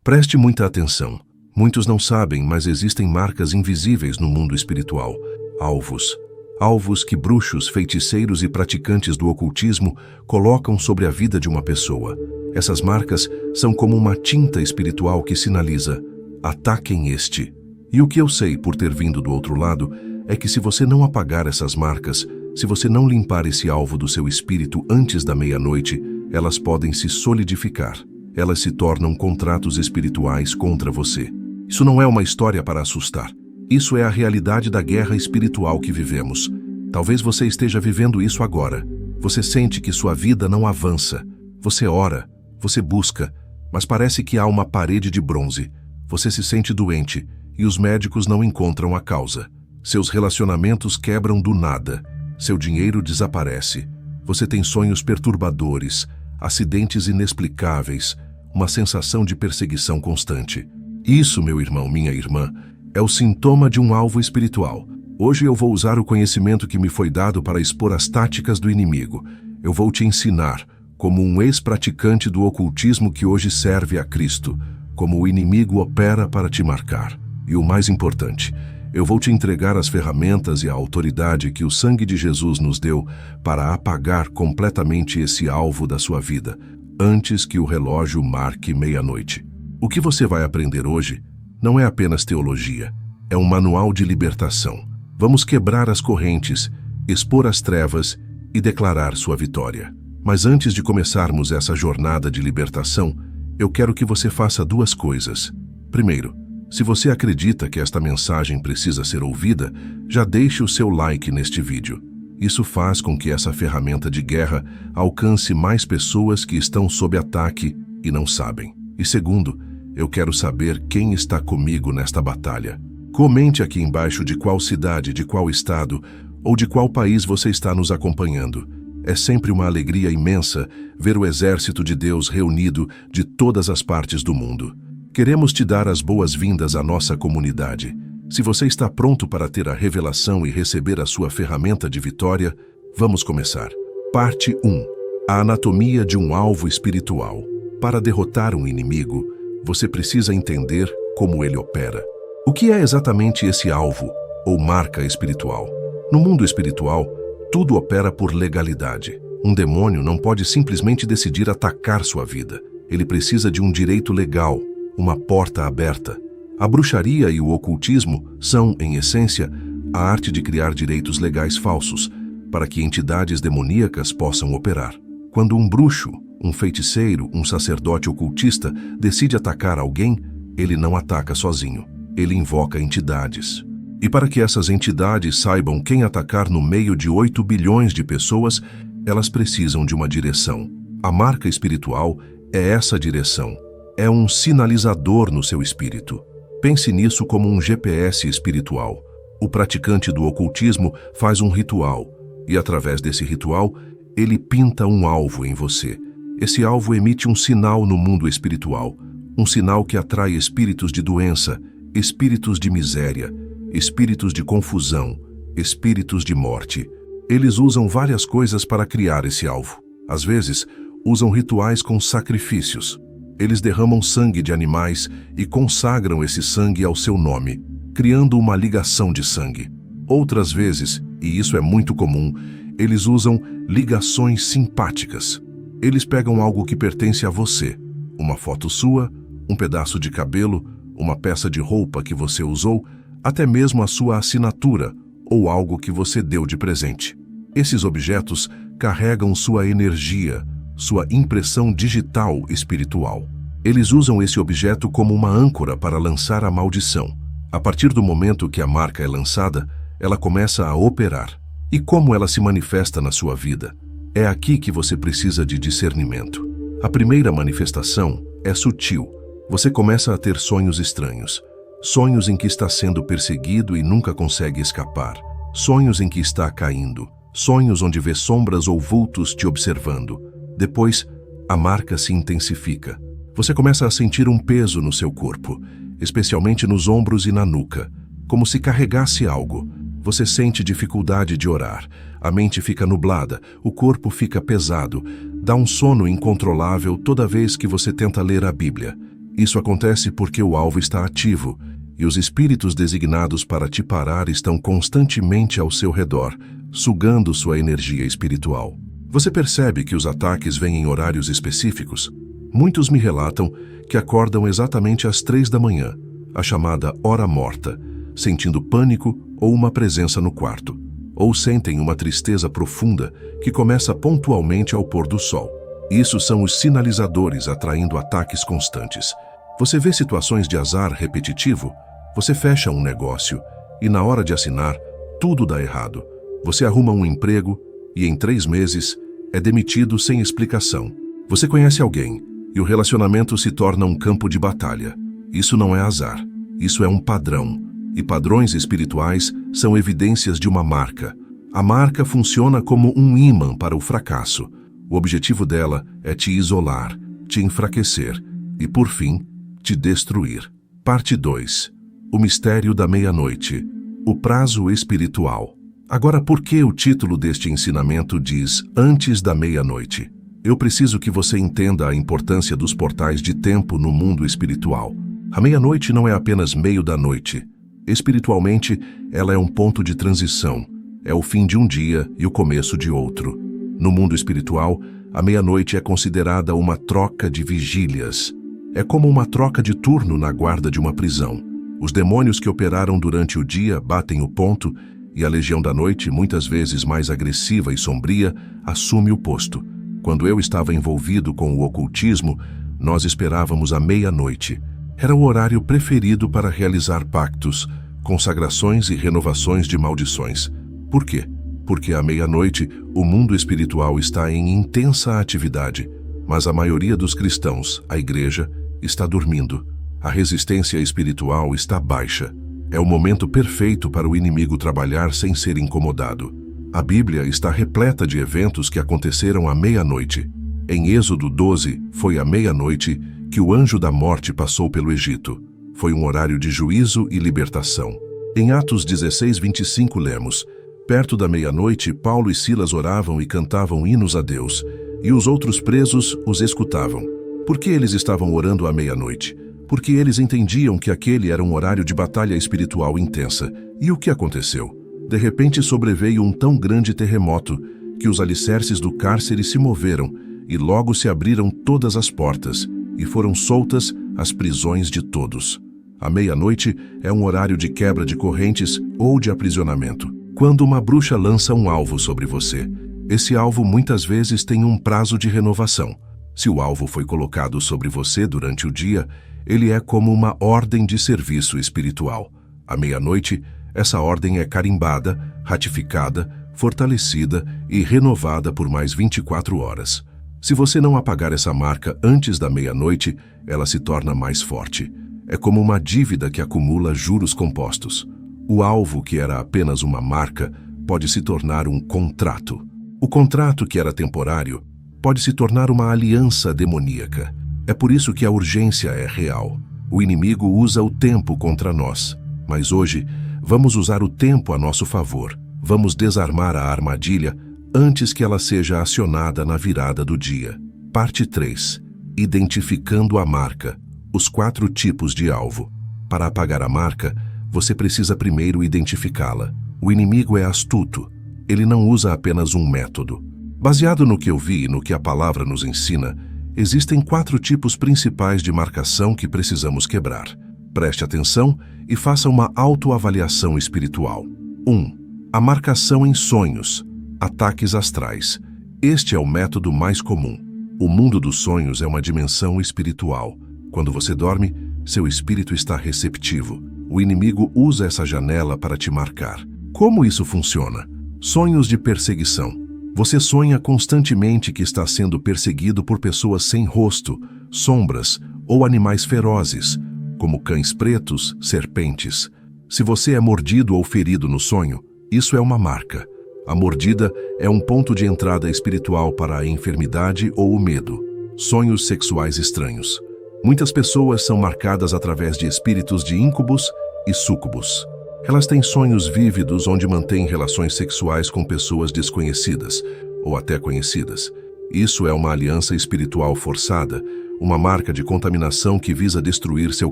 Preste muita atenção. Muitos não sabem, mas existem marcas invisíveis no mundo espiritual. Alvos. Alvos que bruxos, feiticeiros e praticantes do ocultismo colocam sobre a vida de uma pessoa. Essas marcas são como uma tinta espiritual que sinaliza: ataquem este. E o que eu sei por ter vindo do outro lado é que se você não apagar essas marcas, se você não limpar esse alvo do seu espírito antes da meia-noite, elas podem se solidificar. Elas se tornam contratos espirituais contra você. Isso não é uma história para assustar. Isso é a realidade da guerra espiritual que vivemos. Talvez você esteja vivendo isso agora. Você sente que sua vida não avança. Você ora, você busca, mas parece que há uma parede de bronze. Você se sente doente e os médicos não encontram a causa. Seus relacionamentos quebram do nada. Seu dinheiro desaparece. Você tem sonhos perturbadores, acidentes inexplicáveis, uma sensação de perseguição constante. Isso, meu irmão, minha irmã, é o sintoma de um alvo espiritual. Hoje eu vou usar o conhecimento que me foi dado para expor as táticas do inimigo. Eu vou te ensinar, como um ex-praticante do ocultismo que hoje serve a Cristo, como o inimigo opera para te marcar. E o mais importante, eu vou te entregar as ferramentas e a autoridade que o sangue de Jesus nos deu para apagar completamente esse alvo da sua vida, antes que o relógio marque meia-noite. O que você vai aprender hoje não é apenas teologia, é um manual de libertação. Vamos quebrar as correntes, expor as trevas e declarar sua vitória. Mas antes de começarmos essa jornada de libertação, eu quero que você faça duas coisas. Primeiro, se você acredita que esta mensagem precisa ser ouvida, já deixe o seu like neste vídeo. Isso faz com que essa ferramenta de guerra alcance mais pessoas que estão sob ataque e não sabem. E segundo, eu quero saber quem está comigo nesta batalha. Comente aqui embaixo de qual cidade, de qual estado ou de qual país você está nos acompanhando. É sempre uma alegria imensa ver o exército de Deus reunido de todas as partes do mundo. Queremos te dar as boas-vindas à nossa comunidade. Se você está pronto para ter a revelação e receber a sua ferramenta de vitória, vamos começar. Parte 1. A anatomia de um alvo espiritual. Para derrotar um inimigo, você precisa entender como ele opera. O que é exatamente esse alvo, ou marca espiritual? No mundo espiritual, tudo opera por legalidade. Um demônio não pode simplesmente decidir atacar sua vida. Ele precisa de um direito legal, uma porta aberta. A bruxaria e o ocultismo são, em essência, a arte de criar direitos legais falsos, para que entidades demoníacas possam operar. Quando um bruxo, um feiticeiro, um sacerdote ocultista decide atacar alguém, ele não ataca sozinho. Ele invoca entidades. E para que essas entidades saibam quem atacar no meio de 8 bilhões de pessoas, elas precisam de uma direção. A marca espiritual é essa direção. É um sinalizador no seu espírito. Pense nisso como um GPS espiritual. O praticante do ocultismo faz um ritual, e através desse ritual, ele pinta um alvo em você. Esse alvo emite um sinal no mundo espiritual, um sinal que atrai espíritos de doença, espíritos de miséria, espíritos de confusão, espíritos de morte. Eles usam várias coisas para criar esse alvo. Às vezes, usam rituais com sacrifícios. Eles derramam sangue de animais e consagram esse sangue ao seu nome, criando uma ligação de sangue. Outras vezes, e isso é muito comum, eles usam ligações simpáticas. Eles pegam algo que pertence a você, uma foto sua, um pedaço de cabelo, uma peça de roupa que você usou, até mesmo a sua assinatura ou algo que você deu de presente. Esses objetos carregam sua energia, sua impressão digital espiritual. Eles usam esse objeto como uma âncora para lançar a maldição. A partir do momento que a marca é lançada, ela começa a operar. E como ela se manifesta na sua vida? É aqui que você precisa de discernimento. A primeira manifestação é sutil. Você começa a ter sonhos estranhos. Sonhos em que está sendo perseguido e nunca consegue escapar. Sonhos em que está caindo. Sonhos onde vê sombras ou vultos te observando. Depois, a marca se intensifica. Você começa a sentir um peso no seu corpo, especialmente nos ombros e na nuca, como se carregasse algo. Você sente dificuldade de orar, a mente fica nublada, o corpo fica pesado, dá um sono incontrolável toda vez que você tenta ler a Bíblia. Isso acontece porque o alvo está ativo e os espíritos designados para te parar estão constantemente ao seu redor, sugando sua energia espiritual. Você percebe que os ataques vêm em horários específicos? Muitos me relatam que acordam exatamente às 3 da manhã, a chamada hora morta, sentindo pânico ou uma presença no quarto, ou sentem uma tristeza profunda que começa pontualmente ao pôr do sol. Isso são os sinalizadores atraindo ataques constantes. Você vê situações de azar repetitivo? Você fecha um negócio e na hora de assinar, tudo dá errado. Você arruma um emprego e em 3 meses é demitido sem explicação. Você conhece alguém e o relacionamento se torna um campo de batalha. Isso não é azar, isso é um padrão. E padrões espirituais são evidências de uma marca. A marca funciona como um ímã para o fracasso. O objetivo dela é te isolar, te enfraquecer e, por fim, te destruir. Parte 2. O mistério da meia-noite. O prazo espiritual. Agora, por que o título deste ensinamento diz antes da meia-noite? Eu preciso que você entenda a importância dos portais de tempo no mundo espiritual. A meia-noite não é apenas meio da noite. Espiritualmente, ela é um ponto de transição. É o fim de um dia e o começo de outro. No mundo espiritual, a meia-noite é considerada uma troca de vigílias. É como uma troca de turno na guarda de uma prisão. Os demônios que operaram durante o dia batem o ponto e a legião da noite, muitas vezes mais agressiva e sombria, assume o posto. Quando eu estava envolvido com o ocultismo, nós esperávamos a meia-noite. Era o horário preferido para realizar pactos, consagrações e renovações de maldições. Por quê? Porque à meia-noite o mundo espiritual está em intensa atividade, mas a maioria dos cristãos, a igreja, está dormindo. A resistência espiritual está baixa. É o momento perfeito para o inimigo trabalhar sem ser incomodado. A Bíblia está repleta de eventos que aconteceram à meia-noite. Em Êxodo 12, foi à meia-noite que o anjo da morte passou pelo Egito. Foi um horário de juízo e libertação. Em Atos 16:25 lemos: perto da meia-noite, Paulo e Silas oravam e cantavam hinos a Deus, e os outros presos os escutavam. Por que eles estavam orando à meia-noite? Porque eles entendiam que aquele era um horário de batalha espiritual intensa. E o que aconteceu? De repente sobreveio um tão grande terremoto que os alicerces do cárcere se moveram e logo se abriram todas as portas e foram soltas as prisões de todos. A meia-noite é um horário de quebra de correntes ou de aprisionamento. Quando uma bruxa lança um alvo sobre você, esse alvo muitas vezes tem um prazo de renovação. Se o alvo foi colocado sobre você durante o dia, ele é como uma ordem de serviço espiritual. À meia-noite, essa ordem é carimbada, ratificada, fortalecida e renovada por mais 24 horas. Se você não apagar essa marca antes da meia-noite, ela se torna mais forte. É como uma dívida que acumula juros compostos. O alvo, que era apenas uma marca, pode se tornar um contrato. O contrato, que era temporário, pode se tornar uma aliança demoníaca. É por isso que a urgência é real. O inimigo usa o tempo contra nós. Mas hoje, vamos usar o tempo a nosso favor. Vamos desarmar a armadilha antes que ela seja acionada na virada do dia. Parte 3. Identificando a marca. Os 4 tipos de alvo. Para apagar a marca, você precisa primeiro identificá-la. O inimigo é astuto. Ele não usa apenas um método. Baseado no que eu vi e no que a palavra nos ensina, existem 4 tipos principais de marcação que precisamos quebrar. Preste atenção e faça uma autoavaliação espiritual. 1. A marcação em sonhos. Ataques astrais. Este é o método mais comum. O mundo dos sonhos é uma dimensão espiritual. Quando você dorme, seu espírito está receptivo. O inimigo usa essa janela para te marcar. Como isso funciona? Sonhos de perseguição. Você sonha constantemente que está sendo perseguido por pessoas sem rosto, sombras ou animais ferozes, como cães pretos, serpentes. Se você é mordido ou ferido no sonho, isso é uma marca. A mordida é um ponto de entrada espiritual para a enfermidade ou o medo. Sonhos sexuais estranhos. Muitas pessoas são marcadas através de espíritos de íncubos e súcubos. Elas têm sonhos vívidos onde mantêm relações sexuais com pessoas desconhecidas ou até conhecidas. Isso é uma aliança espiritual forçada, uma marca de contaminação que visa destruir seu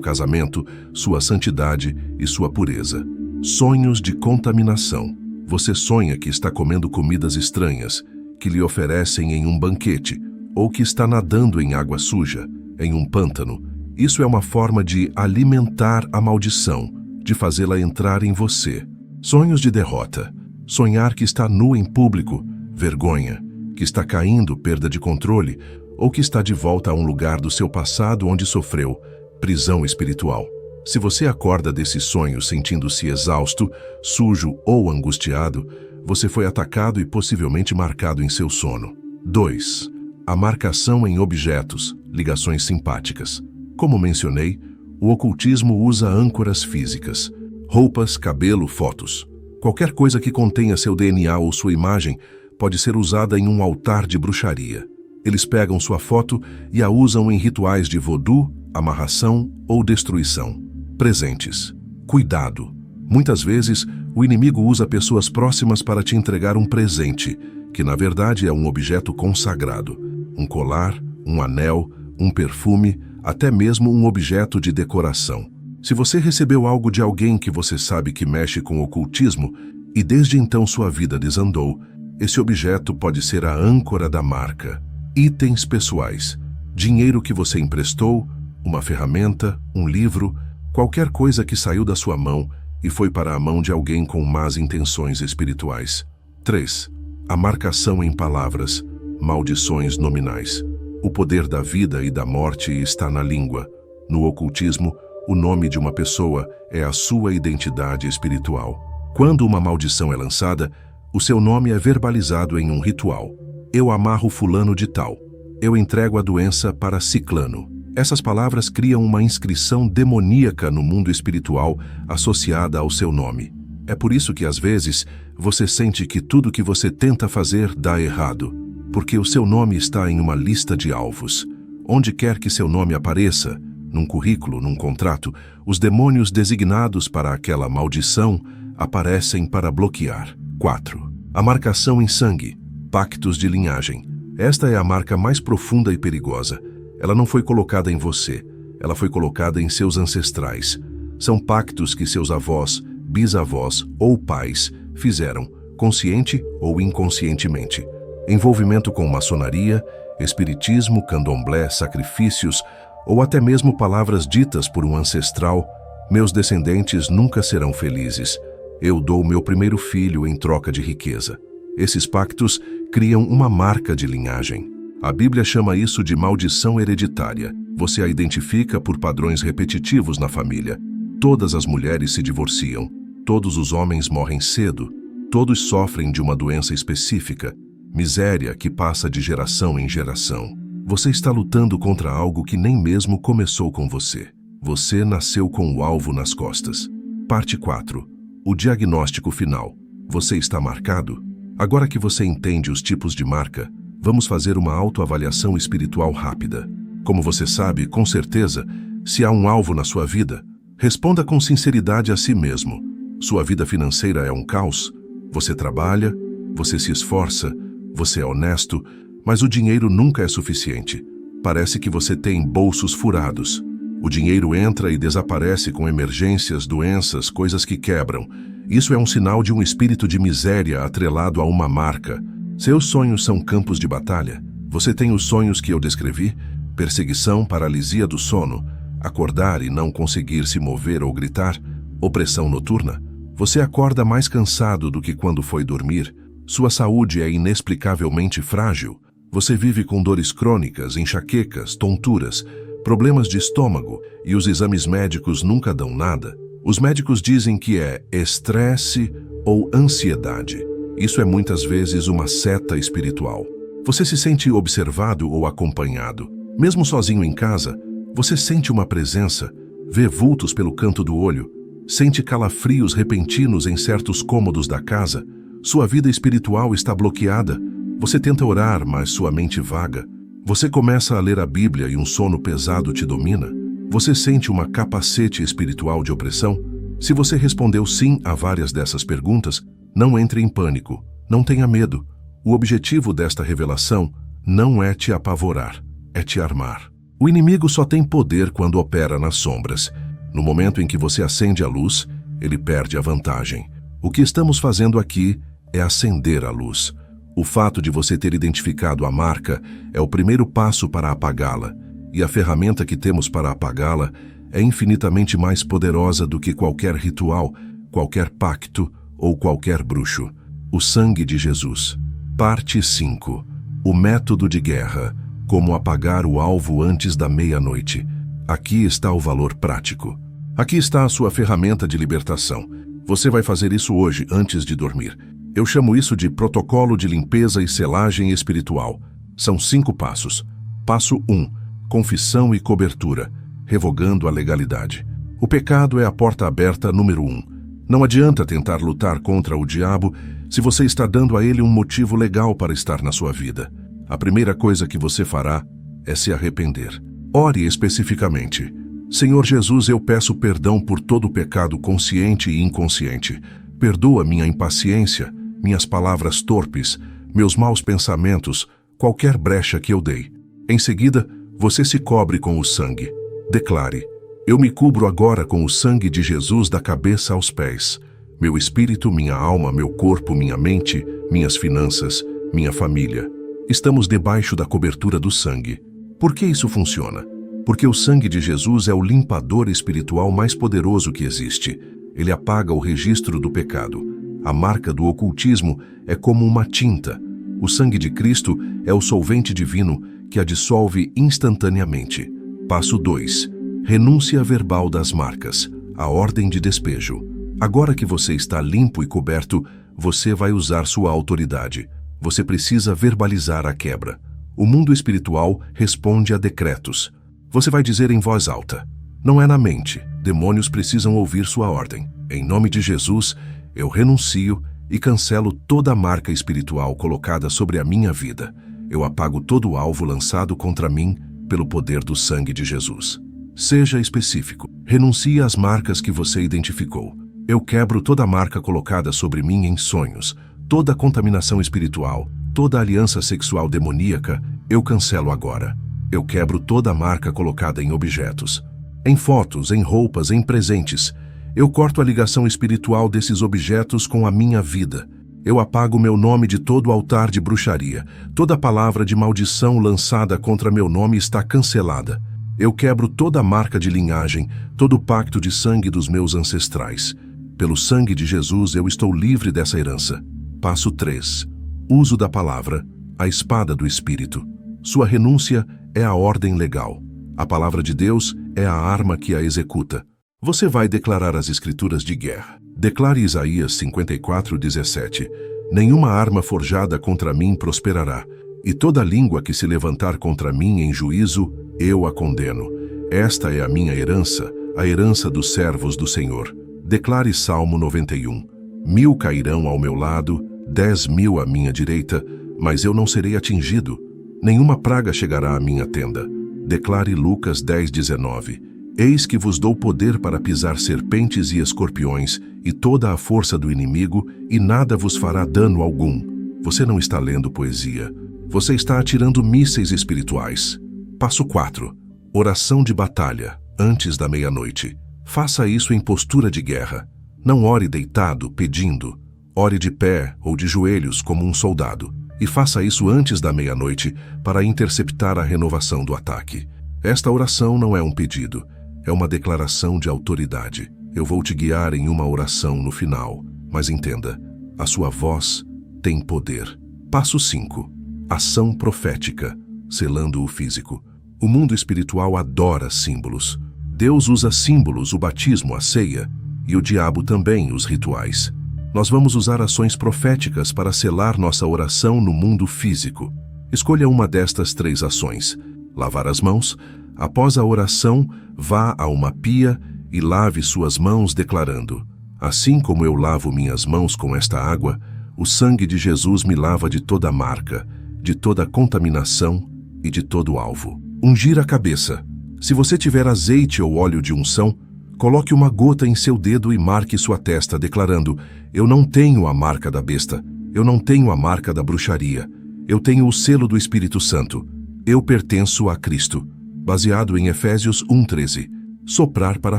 casamento, sua santidade e sua pureza. Sonhos de contaminação. Você sonha que está comendo comidas estranhas, que lhe oferecem em um banquete, ou que está nadando em água suja, em um pântano. Isso é uma forma de alimentar a maldição, de fazê-la entrar em você. Sonhos de derrota. Sonhar que está nu em público, vergonha, que está caindo, perda de controle, ou que está de volta a um lugar do seu passado onde sofreu prisão espiritual. Se você acorda desses sonhos sentindo-se exausto, sujo ou angustiado, você foi atacado e possivelmente marcado em seu sono. 2. A marcação em objetos, ligações simpáticas. Como mencionei, o ocultismo usa âncoras físicas, roupas, cabelo, fotos. Qualquer coisa que contenha seu DNA ou sua imagem pode ser usada em um altar de bruxaria. Eles pegam sua foto e a usam em rituais de voodoo, amarração ou destruição. Presentes. Cuidado. Muitas vezes, o inimigo usa pessoas próximas para te entregar um presente, que na verdade é um objeto consagrado. Um colar, um anel, um perfume, até mesmo um objeto de decoração. Se você recebeu algo de alguém que você sabe que mexe com o ocultismo e desde então sua vida desandou, esse objeto pode ser a âncora da marca. Itens pessoais. Dinheiro que você emprestou, uma ferramenta, um livro, qualquer coisa que saiu da sua mão e foi para a mão de alguém com más intenções espirituais. 3. A marcação em palavras, maldições nominais. O poder da vida e da morte está na língua. No ocultismo, o nome de uma pessoa é a sua identidade espiritual. Quando uma maldição é lançada, o seu nome é verbalizado em um ritual. Eu amarro fulano de tal. Eu entrego a doença para ciclano. Essas palavras criam uma inscrição demoníaca no mundo espiritual associada ao seu nome. É por isso que, às vezes, você sente que tudo que você tenta fazer dá errado, porque o seu nome está em uma lista de alvos. Onde quer que seu nome apareça, num currículo, num contrato, os demônios designados para aquela maldição aparecem para bloquear. 4. A marcação em sangue, pactos de linhagem. Esta é a marca mais profunda e perigosa. Ela não foi colocada em você, ela foi colocada em seus ancestrais. São pactos que seus avós, bisavós ou pais fizeram, consciente ou inconscientemente. Envolvimento com maçonaria, espiritismo, candomblé, sacrifícios ou até mesmo palavras ditas por um ancestral. Meus descendentes nunca serão felizes. Eu dou meu primeiro filho em troca de riqueza. Esses pactos criam uma marca de linhagem. A Bíblia chama isso de maldição hereditária. Você a identifica por padrões repetitivos na família. Todas as mulheres se divorciam. Todos os homens morrem cedo. Todos sofrem de uma doença específica. Miséria que passa de geração em geração. Você está lutando contra algo que nem mesmo começou com você. Você nasceu com o alvo nas costas. Parte 4. O diagnóstico final. Você está marcado? Agora que você entende os tipos de marca, vamos fazer uma autoavaliação espiritual rápida. Como você sabe, com certeza, se há um alvo na sua vida, responda com sinceridade a si mesmo. Sua vida financeira é um caos? Você trabalha, você se esforça, você é honesto, mas o dinheiro nunca é suficiente. Parece que você tem bolsos furados. O dinheiro entra e desaparece com emergências, doenças, coisas que quebram. Isso é um sinal de um espírito de miséria atrelado a uma marca. Seus sonhos são campos de batalha. Você tem os sonhos que eu descrevi? Perseguição, paralisia do sono, acordar e não conseguir se mover ou gritar, opressão noturna. Você acorda mais cansado do que quando foi dormir. Sua saúde é inexplicavelmente frágil. Você vive com dores crônicas, enxaquecas, tonturas, problemas de estômago e os exames médicos nunca dão nada. Os médicos dizem que é estresse ou ansiedade. Isso é muitas vezes uma seta espiritual. Você se sente observado ou acompanhado. Mesmo sozinho em casa, você sente uma presença, vê vultos pelo canto do olho, sente calafrios repentinos em certos cômodos da casa. Sua vida espiritual está bloqueada. Você tenta orar, mas sua mente vaga. Você começa a ler a Bíblia e um sono pesado te domina. Você sente uma capacete espiritual de opressão? Se você respondeu sim a várias dessas perguntas, não entre em pânico, não tenha medo. O objetivo desta revelação não é te apavorar, é te armar. O inimigo só tem poder quando opera nas sombras. No momento em que você acende a luz, ele perde a vantagem. O que estamos fazendo aqui é acender a luz. O fato de você ter identificado a marca é o primeiro passo para apagá-la, e a ferramenta que temos para apagá-la é infinitamente mais poderosa do que qualquer ritual, qualquer pacto ou qualquer bruxo. O sangue de Jesus. Parte 5. O método de guerra. Como apagar o alvo antes da meia-noite. Aqui está o valor prático. Aqui está a sua ferramenta de libertação. Você vai fazer isso hoje, antes de dormir. Eu chamo isso de protocolo de limpeza e selagem espiritual. São 5 passos. Passo 1. Confissão e cobertura, revogando a legalidade. O pecado é a porta aberta número 1. Não adianta tentar lutar contra o diabo se você está dando a ele um motivo legal para estar na sua vida. A primeira coisa que você fará é se arrepender. Ore especificamente. Senhor Jesus, eu peço perdão por todo o pecado consciente e inconsciente. Perdoa minha impaciência, minhas palavras torpes, meus maus pensamentos, qualquer brecha que eu dei. Em seguida, você se cobre com o sangue. Declare: eu me cubro agora com o sangue de Jesus da cabeça aos pés. Meu espírito, minha alma, meu corpo, minha mente, minhas finanças, minha família. Estamos debaixo da cobertura do sangue. Por que isso funciona? Porque o sangue de Jesus é o limpador espiritual mais poderoso que existe. Ele apaga o registro do pecado. A marca do ocultismo é como uma tinta. O sangue de Cristo é o solvente divino que a dissolve instantaneamente. Passo 2. Renúncia verbal das marcas. A ordem de despejo. Agora que você está limpo e coberto, você vai usar sua autoridade. Você precisa verbalizar a quebra. O mundo espiritual responde a decretos. Você vai dizer em voz alta. Não é na mente. Demônios precisam ouvir sua ordem. Em nome de Jesus, eu renuncio e cancelo toda a marca espiritual colocada sobre a minha vida. Eu apago todo o alvo lançado contra mim pelo poder do sangue de Jesus. Seja específico. Renuncie às marcas que você identificou. Eu quebro toda a marca colocada sobre mim em sonhos, toda a contaminação espiritual, toda a aliança sexual demoníaca, eu cancelo agora. Eu quebro toda a marca colocada em objetos, em fotos, em roupas, em presentes. Eu corto a ligação espiritual desses objetos com a minha vida. Eu apago meu nome de todo o altar de bruxaria. Toda palavra de maldição lançada contra meu nome está cancelada. Eu quebro toda a marca de linhagem, todo o pacto de sangue dos meus ancestrais. Pelo sangue de Jesus eu estou livre dessa herança. Passo 3. Uso da palavra, a espada do Espírito. Sua renúncia é a ordem legal. A palavra de Deus é a arma que a executa. Você vai declarar as escrituras de guerra. Declare Isaías 54:17. Nenhuma arma forjada contra mim prosperará, e toda língua que se levantar contra mim em juízo, eu a condeno. Esta é a minha herança, a herança dos servos do Senhor. Declare Salmo 91. 1000 cairão ao meu lado, 10.000 à minha direita, mas eu não serei atingido. Nenhuma praga chegará à minha tenda. Declare Lucas 10:19. Eis que vos dou poder para pisar serpentes e escorpiões e toda a força do inimigo, e nada vos fará dano algum. Você não está lendo poesia. Você está atirando mísseis espirituais. Passo 4. Oração de batalha, antes da meia-noite. Faça isso em postura de guerra. Não ore deitado, pedindo. Ore de pé ou de joelhos como um soldado. E faça isso antes da meia-noite para interceptar a renovação do ataque. Esta oração não é um pedido, é uma declaração de autoridade. Eu vou te guiar em uma oração no final, mas entenda, a sua voz tem poder. Passo 5. Ação profética, selando o físico. O mundo espiritual adora símbolos. Deus usa símbolos, o batismo, a ceia, e o diabo também, os rituais. Nós vamos usar ações proféticas para selar nossa oração no mundo físico. Escolha uma destas 3 ações. Lavar as mãos. Após a oração, vá a uma pia e lave suas mãos declarando: assim como eu lavo minhas mãos com esta água, o sangue de Jesus me lava de toda marca, de toda contaminação e de todo alvo. Ungir a cabeça. Se você tiver azeite ou óleo de unção, coloque uma gota em seu dedo e marque sua testa, declarando: eu não tenho a marca da besta, eu não tenho a marca da bruxaria, Eu tenho o selo do Espírito Santo. Eu pertenço a Cristo. Baseado em Efésios 1:13. Soprar para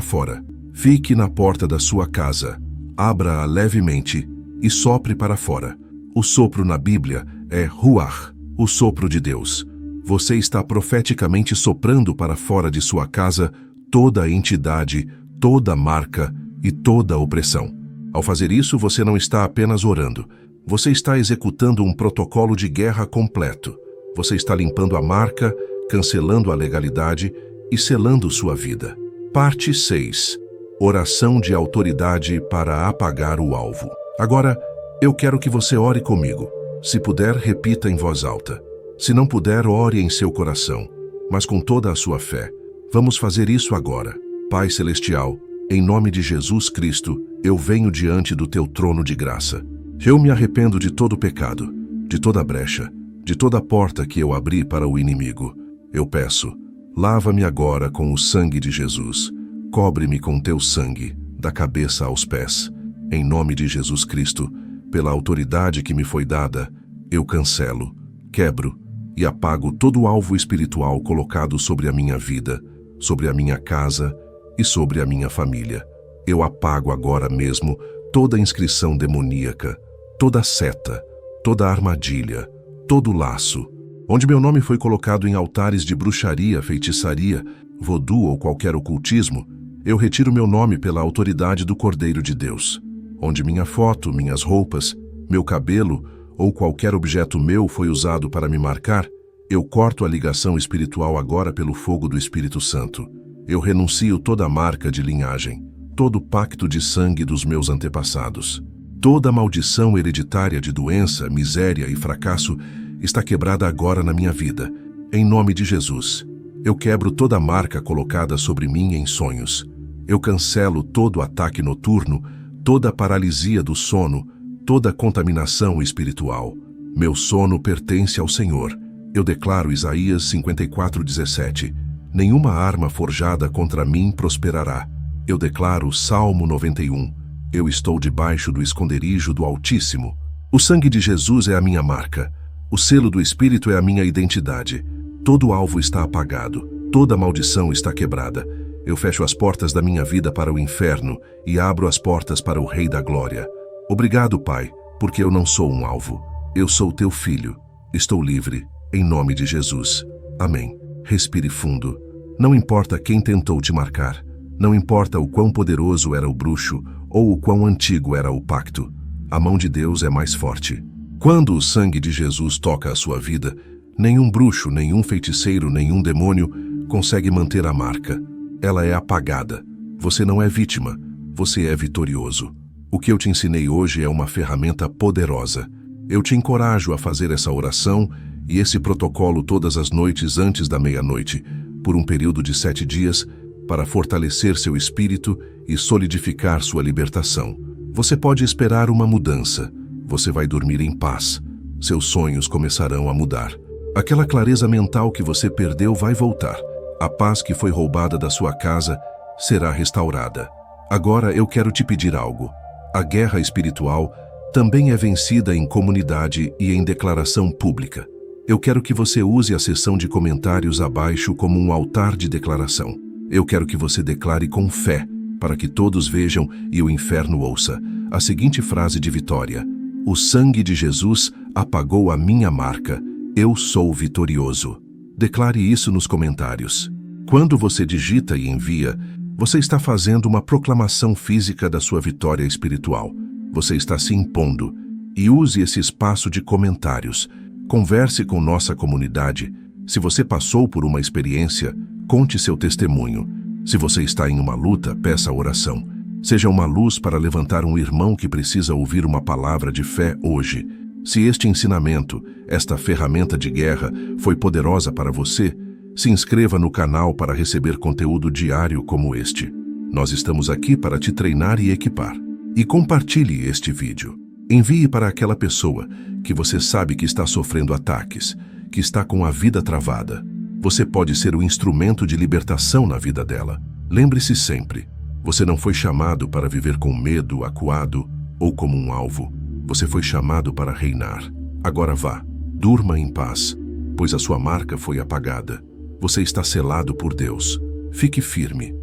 fora. Fique na porta da sua casa. Abra-a levemente e sopre para fora. O sopro na Bíblia é Ruach, o sopro de Deus. Você está profeticamente soprando para fora de sua casa toda a entidade, toda a marca e toda a opressão. Ao fazer isso, você não está apenas orando. Você está executando um protocolo de guerra completo. Você está limpando a marca, cancelando a legalidade e selando sua vida. Parte 6. Oração de autoridade para apagar o alvo. Agora, eu quero que você ore comigo. Se puder, repita em voz alta. Se não puder, ore em seu coração, mas com toda a sua fé. Vamos fazer isso agora. Pai Celestial, em nome de Jesus Cristo, eu venho diante do teu trono de graça. Eu me arrependo de todo pecado, de toda brecha, de toda porta que eu abri para o inimigo. Eu peço, lava-me agora com o sangue de Jesus. Cobre-me com teu sangue, da cabeça aos pés. Em nome de Jesus Cristo, pela autoridade que me foi dada, eu cancelo, quebro e apago todo o alvo espiritual colocado sobre a minha vida, sobre a minha casa e sobre a minha família. Eu apago agora mesmo toda inscrição demoníaca, toda seta, toda armadilha, todo laço. Onde meu nome foi colocado em altares de bruxaria, feitiçaria, vodú ou qualquer ocultismo, eu retiro meu nome pela autoridade do Cordeiro de Deus. Onde minha foto, minhas roupas, meu cabelo ou qualquer objeto meu foi usado para me marcar, eu corto a ligação espiritual agora pelo fogo do Espírito Santo. Eu renuncio toda marca de linhagem, todo pacto de sangue dos meus antepassados. Toda maldição hereditária de doença, miséria e fracasso está quebrada agora na minha vida. Em nome de Jesus, eu quebro toda marca colocada sobre mim em sonhos. Eu cancelo todo ataque noturno, toda paralisia do sono, toda contaminação espiritual. Meu sono pertence ao Senhor. Eu declaro Isaías 54:17. Nenhuma arma forjada contra mim prosperará. Eu declaro Salmo 91. Eu estou debaixo do esconderijo do Altíssimo. O sangue de Jesus é a minha marca. O selo do Espírito é a minha identidade. Todo alvo está apagado. Toda maldição está quebrada. Eu fecho as portas da minha vida para o inferno e abro as portas para o Rei da Glória. Obrigado, Pai, porque eu não sou um alvo. Eu sou teu filho. Estou livre, em nome de Jesus. Amém. Respire fundo. Não importa quem tentou te marcar. Não importa o quão poderoso era o bruxo ou o quão antigo era o pacto. A mão de Deus é mais forte. Quando o sangue de Jesus toca a sua vida, nenhum bruxo, nenhum feiticeiro, nenhum demônio consegue manter a marca. Ela é apagada. Você não é vítima. Você é vitorioso. O que eu te ensinei hoje é uma ferramenta poderosa. Eu te encorajo a fazer essa oração e esse protocolo todas as noites antes da meia-noite, por um período de 7 dias, para fortalecer seu espírito e solidificar sua libertação. Você pode esperar uma mudança. Você vai dormir em paz. Seus sonhos começarão a mudar. Aquela clareza mental que você perdeu vai voltar. A paz que foi roubada da sua casa será restaurada. Agora eu quero te pedir algo. A guerra espiritual também é vencida em comunidade e em declaração pública. Eu quero que você use a seção de comentários abaixo como um altar de declaração. Eu quero que você declare com fé, para que todos vejam e o inferno ouça, a seguinte frase de vitória: o sangue de Jesus apagou a minha marca. Eu sou vitorioso. Declare isso nos comentários. Quando você digita e envia, você está fazendo uma proclamação física da sua vitória espiritual. Você está se impondo. E use esse espaço de comentários. Converse com nossa comunidade. Se você passou por uma experiência, conte seu testemunho. Se você está em uma luta, peça oração. Seja uma luz para levantar um irmão que precisa ouvir uma palavra de fé hoje. Se este ensinamento, esta ferramenta de guerra, foi poderosa para você, se inscreva no canal para receber conteúdo diário como este. Nós estamos aqui para te treinar e equipar. E compartilhe este vídeo. Envie para aquela pessoa que você sabe que está sofrendo ataques, que está com a vida travada. Você pode ser o instrumento de libertação na vida dela. Lembre-se sempre, você não foi chamado para viver com medo, acuado ou como um alvo. Você foi chamado para reinar. Agora vá, Durma em paz, pois a sua marca foi apagada. Você está selado por Deus. Fique firme.